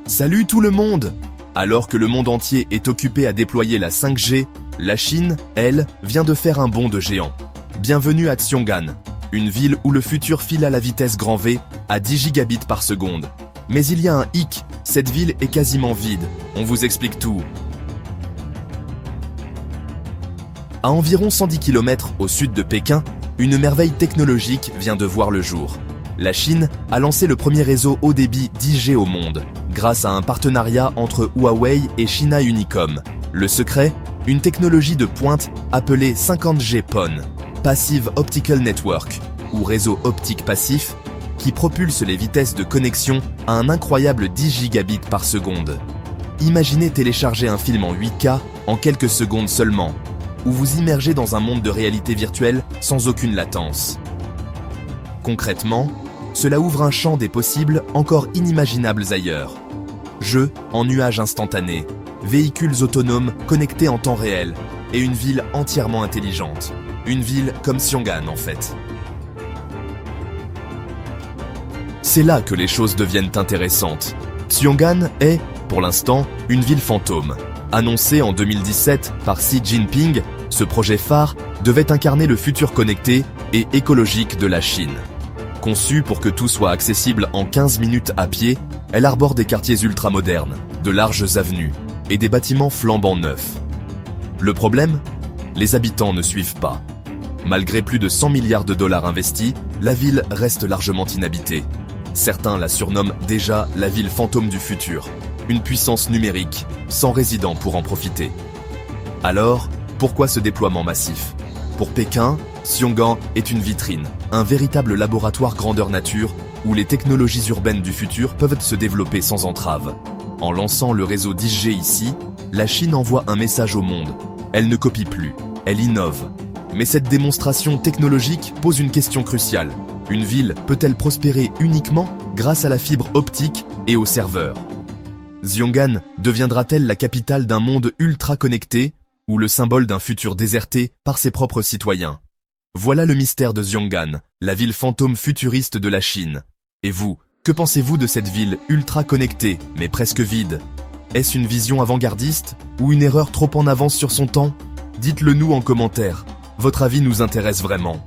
Salut tout le monde! Alors que le monde entier est occupé à déployer la 5G, la Chine, elle, vient de faire un bond de géant. Bienvenue à Xiong'an, une ville où le futur file à la vitesse grand V, à 10 gigabits par seconde. Mais il y a un hic, cette ville est quasiment vide, on vous explique tout. À environ 110 km au sud de Pékin, une merveille technologique vient de voir le jour. La Chine a lancé le premier réseau haut débit 10G au monde, grâce à un partenariat entre Huawei et China Unicom. Le secret, une technologie de pointe appelée 50G PON, Passive Optical Network, ou réseau optique passif, qui propulse les vitesses de connexion à un incroyable 10 gigabits par seconde. Imaginez télécharger un film en 8K en quelques secondes seulement, ou vous immerger dans un monde de réalité virtuelle sans aucune latence. Concrètement, cela ouvre un champ des possibles encore inimaginables ailleurs. Jeux en nuage instantané, véhicules autonomes connectés en temps réel et une ville entièrement intelligente. Une ville comme Xiong'an en fait. C'est là que les choses deviennent intéressantes. Xiong'an est, pour l'instant, une ville fantôme. Annoncé en 2017 par Xi Jinping, ce projet phare devait incarner le futur connecté et écologique de la Chine. Conçue pour que tout soit accessible en 15 minutes à pied, elle arbore des quartiers ultramodernes, de larges avenues et des bâtiments flambant neufs. Le problème ? Les habitants ne suivent pas. Malgré plus de 100 milliards de dollars investis, la ville reste largement inhabitée. Certains la surnomment déjà la ville fantôme du futur, une puissance numérique, sans résidents pour en profiter. Alors, pourquoi ce déploiement massif ? Pour Pékin, Xiong'an est une vitrine, un véritable laboratoire grandeur nature où les technologies urbaines du futur peuvent se développer sans entrave. En lançant le réseau 10G ici, la Chine envoie un message au monde. Elle ne copie plus, elle innove. Mais cette démonstration technologique pose une question cruciale. Une ville peut-elle prospérer uniquement grâce à la fibre optique et aux serveurs ? Xiong'an deviendra-t-elle la capitale d'un monde ultra connecté ou le symbole d'un futur déserté par ses propres citoyens? Voilà le mystère de Xiong'an, la ville fantôme futuriste de la Chine. Et vous, que pensez-vous de cette ville ultra connectée, mais presque vide ? Est-ce une vision avant-gardiste ou une erreur trop en avance sur son temps ? Dites-le nous en commentaire, votre avis nous intéresse vraiment.